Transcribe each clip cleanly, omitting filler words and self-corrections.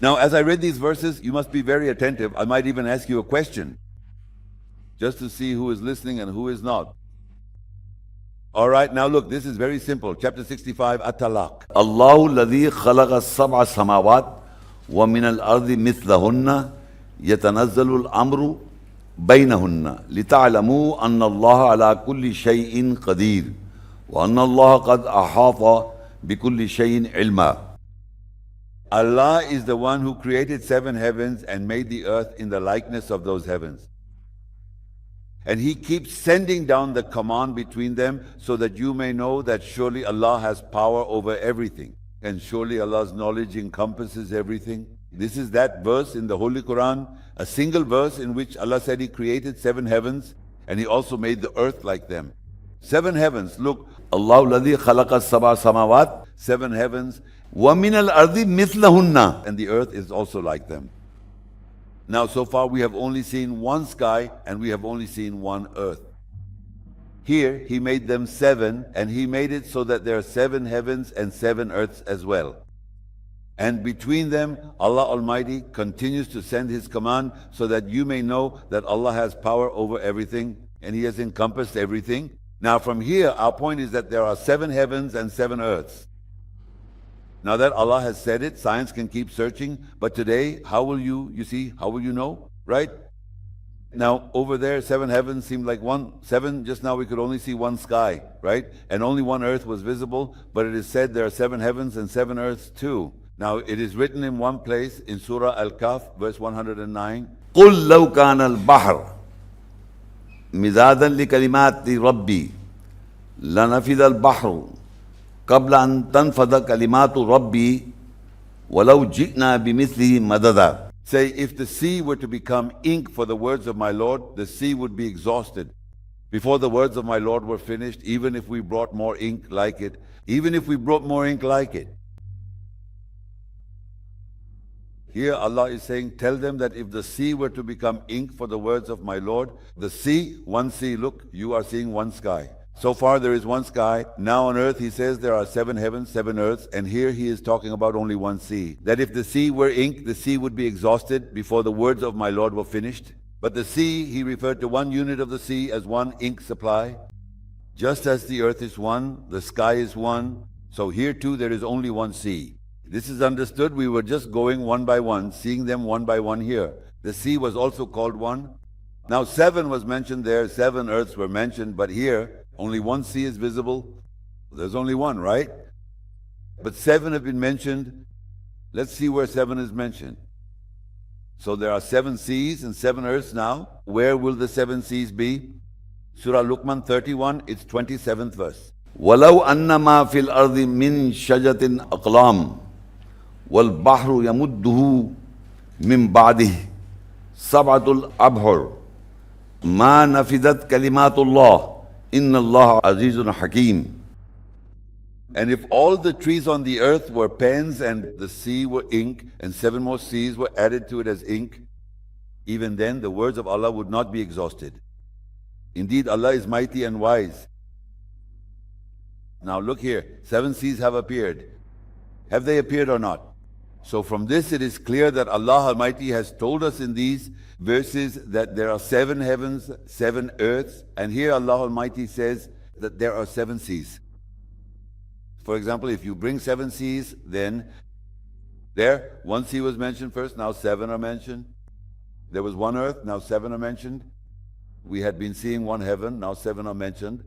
Now, as I read these verses, you must be very attentive. I might even ask you a question, just to see who is listening and who is not. All right, now look, this is very simple. Chapter 65, At-Talaq. الله الذي خلق السبع السماوات ومن الأرض مثلهن يتنزل الأمر بينهن لتعلموا أن الله على كل شيء قدير وأن الله قد أحاط بكل شيء علما. Allah is the one who created 7 heavens and made the earth in the likeness of those heavens. And He keeps sending down the command between them so that you may know that surely Allah has power over everything. And surely Allah's knowledge encompasses everything. This is that verse in the Holy Qur'an, a single verse in which Allah said He created 7 heavens and He also made the earth like them. 7 heavens, look, الله الذي خلق السبع سماوات 7 heavens, ومن الأرض مثلهن. and the earth is also like them. Now, so far we have only seen one sky and we have only seen one earth. Here, He made them 7, and He made it so that there are 7 heavens and 7 earths as well. And between them, Allah Almighty continues to send His command so that you may know that Allah has power over everything and He has encompassed everything. Now from here, our point is that there are 7 heavens and 7 earths. Now that Allah has said it, science can keep searching, but today, how will you see, how will you know, right? Now over there, 7 heavens seemed like 7, just now we could only see one sky, right? And only one earth was visible, but it is said there are 7 heavens and 7 earths too. Now it is written in one place in Surah Al-Kahf, verse 109, قل لو كان البحر مدادا لكلمات ربي لنفذ البحر قبل أن تنفذ كلمات ربي ولو جئنا بمثله مددا. Say, if the sea were to become ink for the words of my Lord, the sea would be exhausted before the words of my Lord were finished, even if we brought more ink like it. Even if we brought more ink like it. Here Allah is saying, tell them that if the sea were to become ink for the words of my Lord, the sea, one sea, look, you are seeing one sky. So far there is one sky. Now on earth He says there are 7 heavens, 7 earths, and here He is talking about only one sea. That if the sea were ink, the sea would be exhausted before the words of my Lord were finished. But the sea, He referred to one unit of the sea as one ink supply. Just as the earth is one, the sky is one, so here too there is only one sea. This is understood. We were just going one by one, seeing them one by one here. The sea was also called one. Now 7 was mentioned there, 7 earths were mentioned, but here only one sea is visible. There's only one, right? But 7 have been mentioned. Let's see where 7 is mentioned. So there are 7 seas and 7 earths now. Where will the 7 seas be? Surah Luqman 31, its 27th verse. ولو أن ما في الأرض من شجرة أقلام والبحر يمده من بعده سبعة الأبحر ما نفذت كلمات الله إن الله عزيز حكيم. And if all the trees on the earth were pens and the sea were ink and 7 more seas were added to it as ink, even then the words of Allah would not be exhausted. Indeed, Allah is mighty and wise. Now look here, 7 seas have appeared. Have they appeared or not? So from this it is clear that Allah Almighty has told us in these verses that there are 7 heavens, 7 earths, and here Allah Almighty says that there are 7 seas. For example, if you bring 7 seas, then there, 1 sea was mentioned first, now 7 are mentioned. There was 1 earth, now 7 are mentioned. We had been seeing 1 heaven, now 7 are mentioned.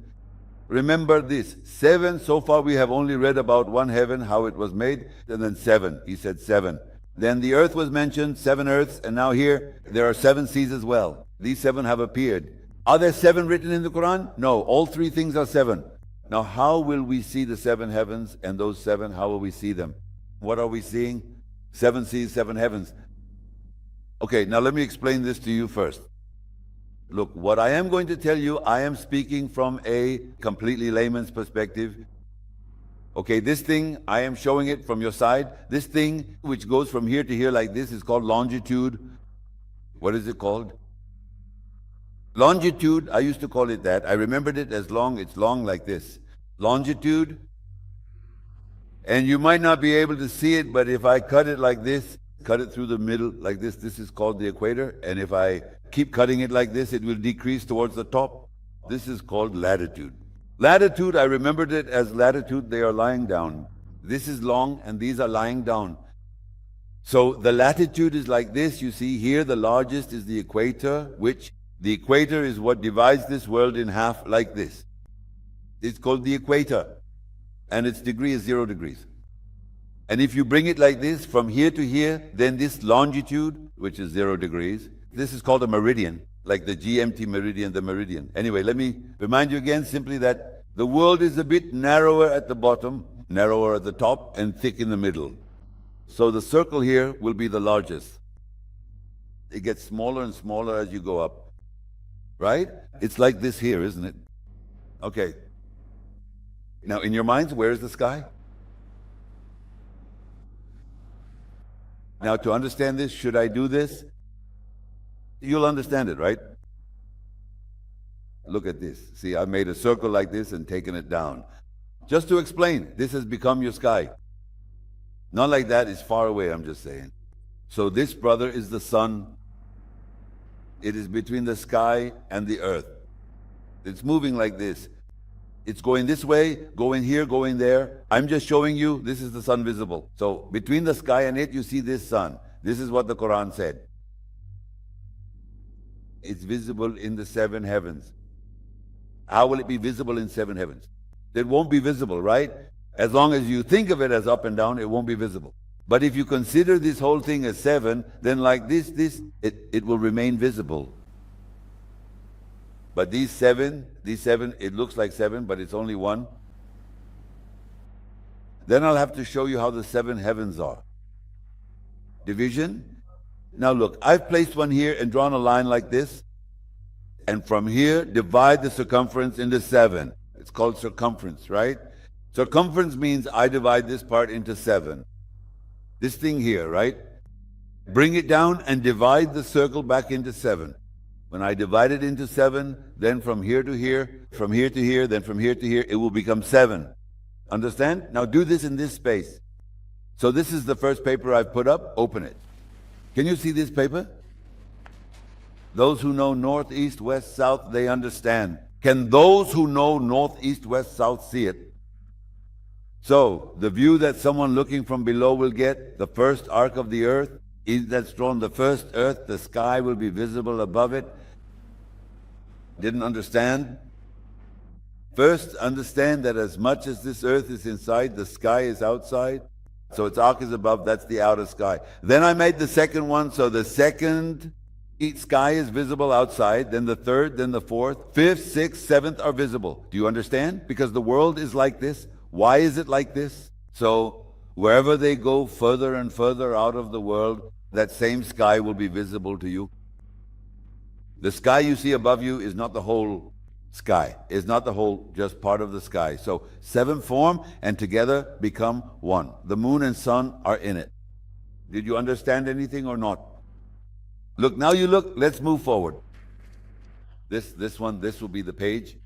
Remember this, 7, so far we have only read about 1 heaven, how it was made, and then 7, He said 7. Then the earth was mentioned, 7 earths, and now here there are 7 seas as well. These 7 have appeared. Are there 7 written in the Qur'an? No, all 3 things are 7. Now how will we see the 7 heavens and those 7, how will we see them? What are we seeing? 7 seas, 7 heavens. Okay, now let me explain this to you first. Look, what I am going to tell you, I am speaking from a completely layman's perspective. Okay, this thing, I am showing it from your side. This thing, which goes from here to here like this, is called longitude. What is it called? Longitude, I used to call it that. I remembered it as long, it's long like this. Longitude. And you might not be able to see it, but if I cut it like this, cut it through the middle like this. This is called the equator. And if I keep cutting it like this, it will decrease towards the top. This is called latitude. Latitude, I remembered it as latitude, they are lying down. This is long and these are lying down. So the latitude is like this. You see here the largest is the equator, which the equator is what divides this world in half like this. It's called the equator. And its degree is 0 degrees. And if you bring it like this, from here to here, then this longitude, which is 0 degrees, this is called a meridian, like the GMT meridian, the meridian. Anyway, let me remind you again simply that the world is a bit narrower at the bottom, narrower at the top, and thick in the middle. So the circle here will be the largest. It gets smaller and smaller as you go up, right? It's like this here, isn't it? Okay. Now, in your minds, where is the sky? Now, to understand this, should I do this? You'll understand it, right? Look at this. See, I made a circle like this and taken it down. Just to explain, this has become your sky. Not like that, it's far away, I'm just saying. So this, brother, is the sun. It is between the sky and the earth. It's moving like this. It's going this way, going here, going there. I'm just showing you, this is the sun visible. So between the sky and it, you see this sun. This is what the Qur'an said. It's visible in the 7 heavens. How will it be visible in 7 heavens? It won't be visible, right? As long as you think of it as up and down, it won't be visible. But if you consider this whole thing as 7, then like this, it will remain visible. But these seven, it looks like 7, but it's only 1. Then I'll have to show you how the 7 heavens are. Division. Now look, I've placed one here and drawn a line like this. And from here, divide the circumference into 7. It's called circumference, right? Circumference means I divide this part into 7. This thing here, right? Bring it down and divide the circle back into 7. When I divide it into 7, then from here to here, from here to here, then from here to here, it will become 7. Understand? Now do this in this space. So this is the first paper I've put up. Open it. Can you see this paper? Those who know north, east, west, south, they understand. Can those who know north, east, west, south see it? So the view that someone looking from below will get, the first arc of the earth, that's drawn the first earth, the sky will be visible above it. Didn't understand? First, understand that as much as this earth is inside, the sky is outside. So its arc is above, that's the outer sky. Then I made the second one, so the second sky is visible outside, then the third, then the fourth, fifth, sixth, seventh are visible. Do you understand? Because the world is like this. Why is it like this? So wherever they go further and further out of the world, that same sky will be visible to you. The sky you see above you is not the whole sky. It's not the whole, just part of the sky. So 7 form and together become 1. The moon and sun are in it. Did you understand anything or not? Look, now you look, let's move forward. This one, this will be the page.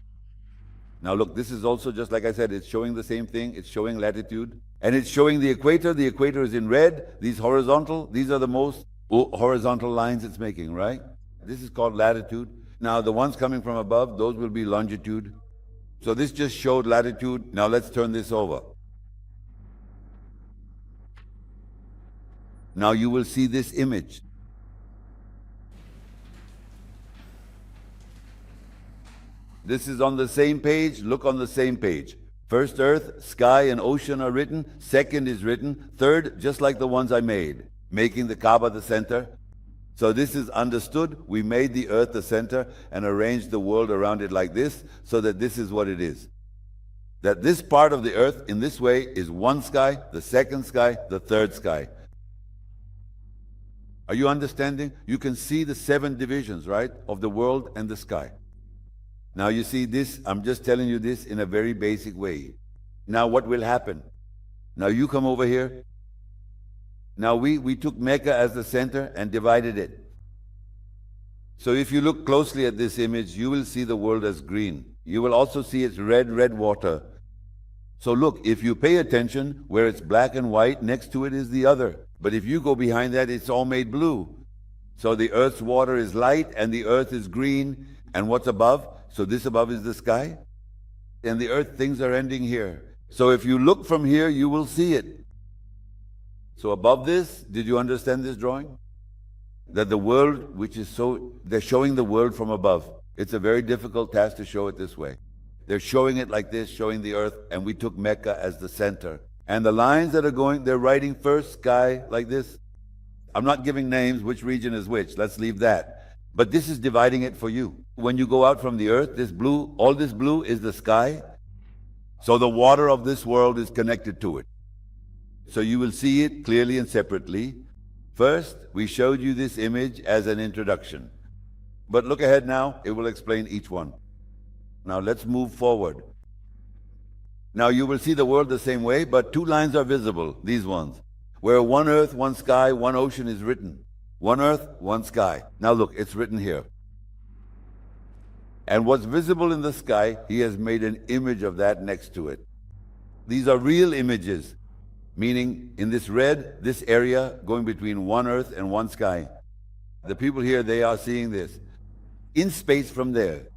Now look, this is also just like I said, it's showing the same thing. It's showing latitude. And it's showing the equator. The equator is in red. These horizontal, these are the most horizontal lines it's making, right? This is called latitude. Now the ones coming from above, those will be longitude. So this just showed latitude. Now let's turn this over. Now you will see this image. This is on the same page. Look on the same page. First earth, sky, and ocean are written. Second is written. Third, just like the ones I made, making the Kaaba the center. So this is understood. We made the earth the center and arranged the world around it like this, so that this is what it is. That this part of the earth in this way is one sky, the second sky, the third sky. Are you understanding? You can see the 7 divisions, right, of the world and the sky. Now you see this, I'm just telling you this in a very basic way. Now what will happen? Now you come over here. Now we took Mecca as the center and divided it. So if you look closely at this image, you will see the world as green. You will also see it's red water. So look, if you pay attention, where it's black and white, next to it is the other. But if you go behind that, it's all made blue. So the earth's water is light and the earth is green. And what's above? So this above is the sky. And the earth, things are ending here. So if you look from here, you will see it. So above this, did you understand this drawing? That the world, which is they're showing the world from above. It's a very difficult task to show it this way. They're showing it like this, showing the earth, and we took Mecca as the center. And the lines that are going, they're writing first sky like this. I'm not giving names, which region is which. Let's leave that. But this is dividing it for you. When you go out from the earth, this blue, all this blue is the sky. So the water of this world is connected to it. So you will see it clearly and separately. First, we showed you this image as an introduction. But look ahead now, it will explain each one. Now let's move forward. Now you will see the world the same way, but two lines are visible, these ones, where one earth, one sky, one ocean is written. One earth, one sky. Now look, it's written here. And what's visible in the sky, he has made an image of that next to it. These are real images, meaning in this red, this area going between one earth and one sky. The people here, they are seeing this. In space from there.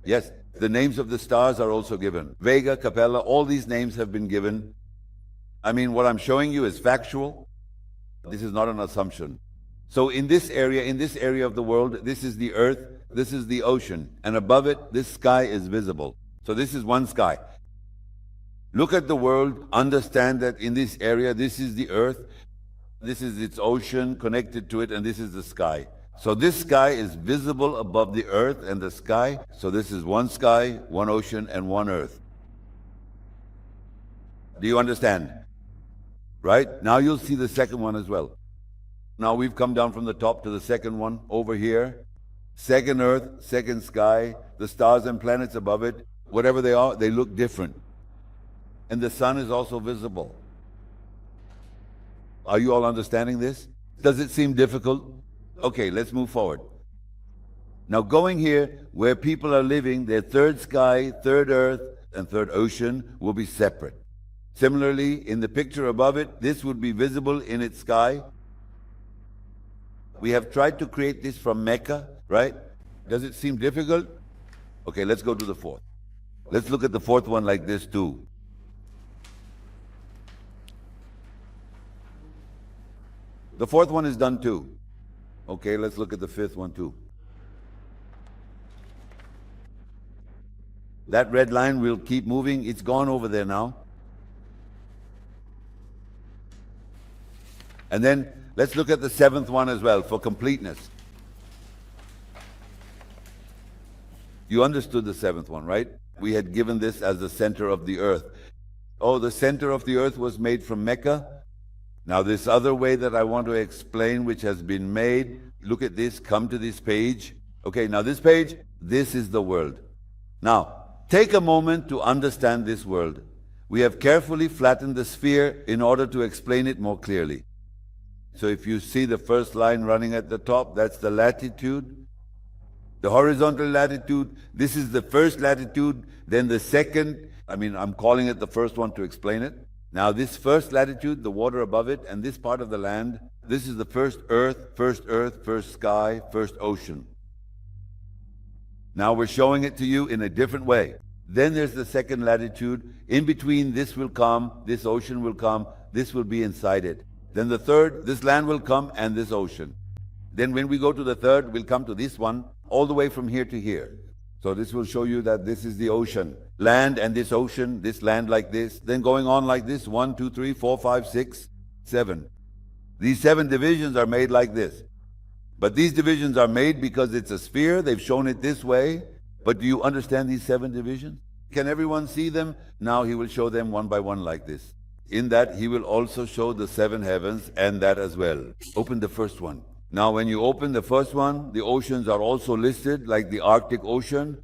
Yes, the names of the stars are also given. Vega, Capella, all these names have been given. I mean, what I'm showing you is factual. This is not an assumption. So in this area of the world, this is the earth, this is the ocean, and above it, this sky is visible. So this is one sky. Look at the world, understand that in this area, this is the earth, this is its ocean connected to it, and this is the sky. So this sky is visible above the earth and the sky. So this is one sky, one ocean, and one earth. Do you understand? Right? Now you'll see the second one as well. Now we've come down from the top to the second one over here. Second earth, second sky, the stars and planets above it, whatever they are, they look different. And the sun is also visible. Are you all understanding this? Does it seem difficult? Okay, let's move forward. Now going here, where people are living, their third sky, third earth, and third ocean will be separate. Similarly, in the picture above it, this would be visible in its sky. We have tried to create this from Mecca, right? Does it seem difficult? Okay, let's go to the fourth. Let's look at the fourth one like this too. The fourth one is done too. Okay, let's look at the fifth one too. That red line will keep moving. It's gone over there now. And then let's look at the seventh one as well for completeness. You understood the seventh one, right? We had given this as the center of the earth. Oh, the center of the earth was made from Mecca. Now this other way that I want to explain, which has been made, look at this, come to this page. Okay, now this page, this is the world. Now, take a moment to understand this world. We have carefully flattened the sphere in order to explain it more clearly. So if you see the first line running at the top, that's the latitude. The horizontal latitude, this is the first latitude, then the second. I'm calling it the first one to explain it. Now this first latitude, the water above it, and this part of the land, this is the first earth, first sky, first ocean. Now we're showing it to you in a different way. Then there's the second latitude. In between, this will come, this ocean will come, this will be inside it. Then the third, this land will come and this ocean. Then when we go to the third, we'll come to this one, all the way from here to here. So this will show you that this is the ocean. Land and this ocean, this land like this. Then going on like this, 1, 2, 3, 4, 5, 6, 7. These 7 divisions are made like this. But these divisions are made because it's a sphere. They've shown it this way. But do you understand these 7 divisions? Can everyone see them? Now he will show them one by one like this. In that, he will also show the 7 heavens and that as well. Open the first one. Now, when you open the first one, the oceans are also listed, like the Arctic Ocean,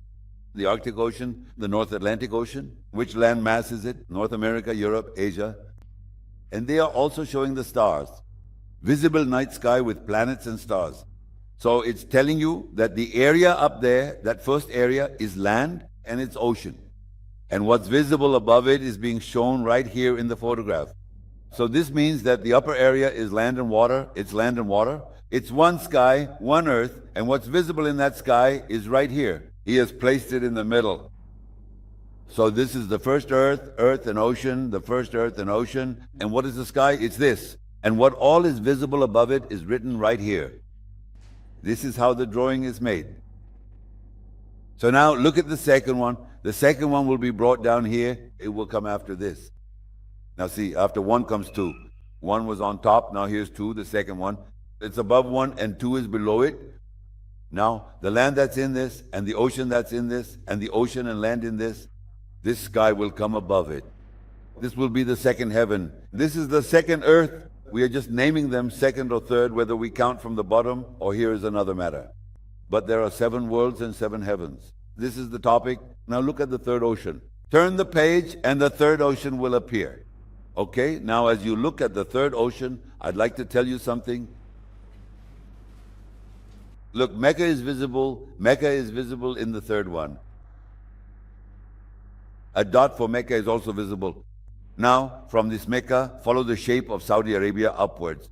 the North Atlantic Ocean. Which land mass is it? North America, Europe, Asia. And they are also showing the stars. Visible night sky with planets and stars. So it's telling you that the area up there, that first area, is land and it's ocean. And what's visible above it is being shown right here in the photograph. So this means that the upper area is land and water. It's land and water. It's one sky, one earth, and what's visible in that sky is right here. He has placed it in the middle. So this is the first earth, earth and ocean, the first earth and ocean. And what is the sky? It's this. And what all is visible above it is written right here. This is how the drawing is made. So now look at the second one. The second one will be brought down here. It will come after this. Now see, after one comes two. One was on top, now here's two, the second one. It's above one and two is below it. Now, the land that's in this, and the ocean that's in this, and the ocean and land in this sky will come above it. This will be the second heaven. This is the second earth. We are just naming them second or third, whether we count from the bottom or here is another matter. But there are 7 worlds and 7 heavens. This is the topic. Now look at the third ocean. Turn the page and the third ocean will appear. Okay, now as you look at the third ocean, I'd like to tell you something. Look, Mecca is visible. Mecca is visible in the third one. A dot for Mecca is also visible. Now, from this Mecca, follow the shape of Saudi Arabia upwards.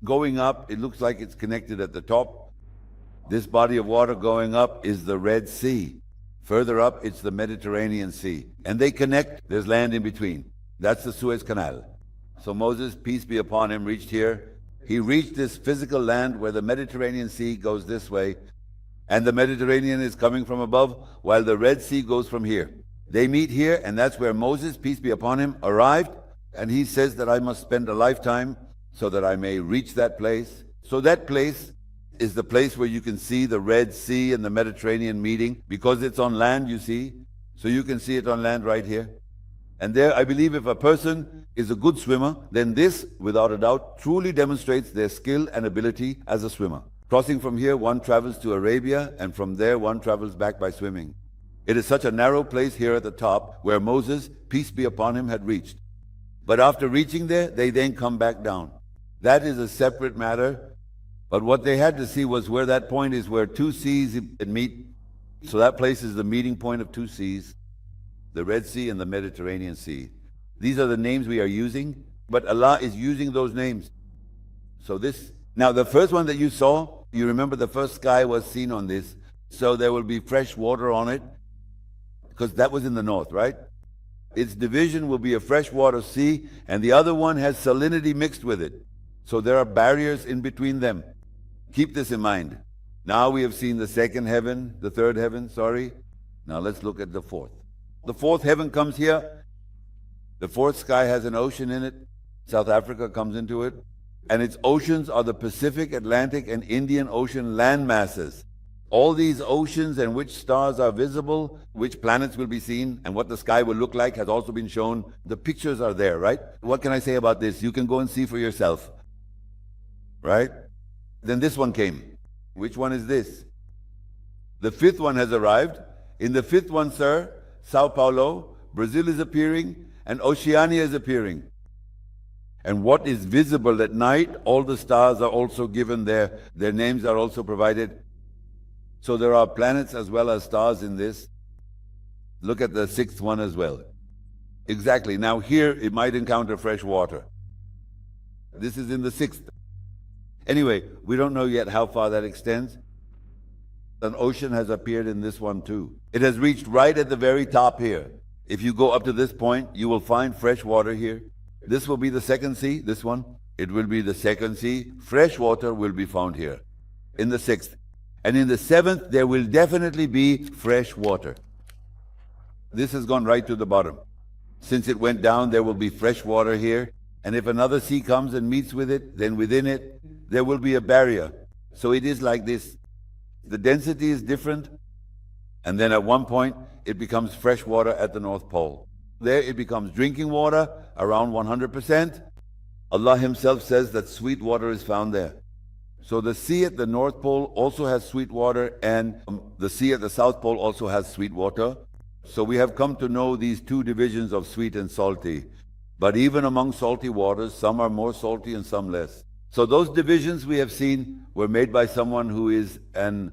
Going up, it looks like it's connected at the top. This body of water going up is the Red Sea. Further up, it's the Mediterranean Sea. And they connect, there's land in between. That's the Suez Canal. So Moses, peace be upon him, reached here. He reached this physical land where the Mediterranean Sea goes this way, and the Mediterranean is coming from above, while the Red Sea goes from here. They meet here, and that's where Moses, peace be upon him, arrived, and he says that I must spend a lifetime so that I may reach that place. So that place is the place where you can see the Red Sea and the Mediterranean meeting, because it's on land, you see. So you can see it on land right here. And there, I believe if a person is a good swimmer, then this, without a doubt, truly demonstrates their skill and ability as a swimmer. Crossing from here, one travels to Arabia, and from there, one travels back by swimming. It is such a narrow place here at the top where Moses, peace be upon him, had reached. But after reaching there, they then come back down. That is a separate matter. But what they had to see was where that point is where 2 seas meet. So that place is the meeting point of 2 seas. The Red Sea and the Mediterranean Sea. These are the names we are using, but Allah is using those names. So this, now the first one that you saw, you remember the first sky was seen on this, so there will be fresh water on it, because that was in the north, right? Its division will be a freshwater sea, and the other one has salinity mixed with it. So there are barriers in between them. Keep this in mind. Now we have seen the second heaven, the third heaven, sorry. Now let's look at the fourth. The fourth heaven comes here. The fourth sky has an ocean in it. South Africa comes into it. And its oceans are the Pacific, Atlantic, and Indian Ocean land masses. All these oceans and which stars are visible, which planets will be seen, and what the sky will look like has also been shown. The pictures are there, right? What can I say about this? You can go and see for yourself. Right? Then this one came. Which one is this? The fifth one has arrived. In the fifth one, sir, Sao Paulo, Brazil is appearing, and Oceania is appearing. And what is visible at night, all the stars are also given there. Their names are also provided. So there are planets as well as stars in this. Look at the sixth one as well. Exactly. Now here it might encounter fresh water. This is in the sixth. Anyway, we don't know yet how far that extends. An ocean has appeared in this one too. It has reached right at the very top here. If you go up to this point, you will find fresh water here. This will be the second sea, this one. It will be the second sea. Fresh water will be found here. In the sixth. And in the seventh, there will definitely be fresh water. This has gone right to the bottom. Since it went down, there will be fresh water here. And if another sea comes and meets with it, then within it, there will be a barrier. So it is like this. The density is different, and then at one point, it becomes fresh water at the North Pole. There it becomes drinking water, around 100%. Allah Himself says that sweet water is found there. So the sea at the North Pole also has sweet water, and the sea at the South Pole also has sweet water. So we have come to know these 2 divisions of sweet and salty. But even among salty waters, some are more salty and some less. So those divisions we have seen were made by someone who is an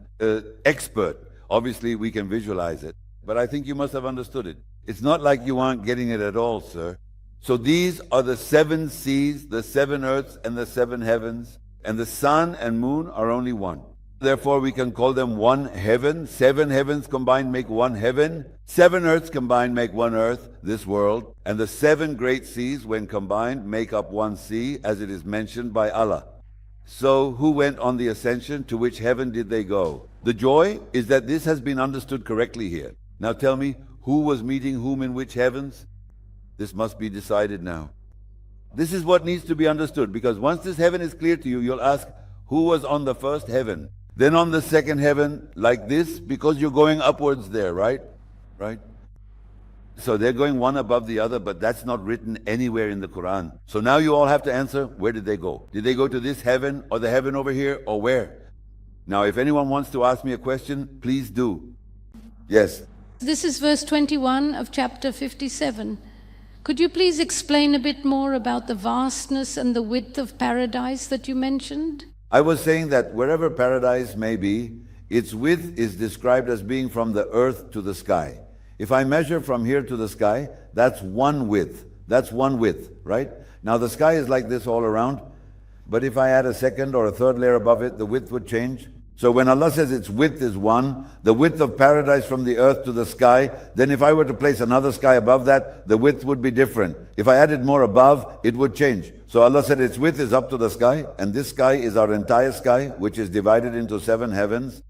expert. Obviously, we can visualize it. But I think you must have understood it. It's not like you aren't getting it at all, sir. So these are the 7 seas, the 7 earths, and the 7 heavens. And the sun and moon are only one. Therefore, we can call them one heaven. 7 heavens combined make one heaven. 7 earths combined make one earth, this world. And the 7 great seas, when combined, make up one sea, as it is mentioned by Allah. So, who went on the ascension? To which heaven did they go? The joy is that this has been understood correctly here. Now tell me, who was meeting whom in which heavens? This must be decided now. This is what needs to be understood, because once this heaven is clear to you, you'll ask, who was on the first heaven? Then on the second heaven, like this, because you're going upwards there, right? Right? So they're going one above the other, but that's not written anywhere in the Qur'an. So now you all have to answer, where did they go? Did they go to this heaven, or the heaven over here, or where? Now, if anyone wants to ask me a question, please do. Yes. This is verse 21 of chapter 57. Could you please explain a bit more about the vastness and the width of paradise that you mentioned? I was saying that wherever paradise may be, its width is described as being from the earth to the sky. If I measure from here to the sky, that's one width. That's one width, right? Now the sky is like this all around, but if I add a second or a third layer above it, the width would change. So when Allah says its width is one, the width of paradise from the earth to the sky, then if I were to place another sky above that, the width would be different. If I added more above, it would change. So Allah said its width is up to the sky, and this sky is our entire sky, which is divided into 7 heavens.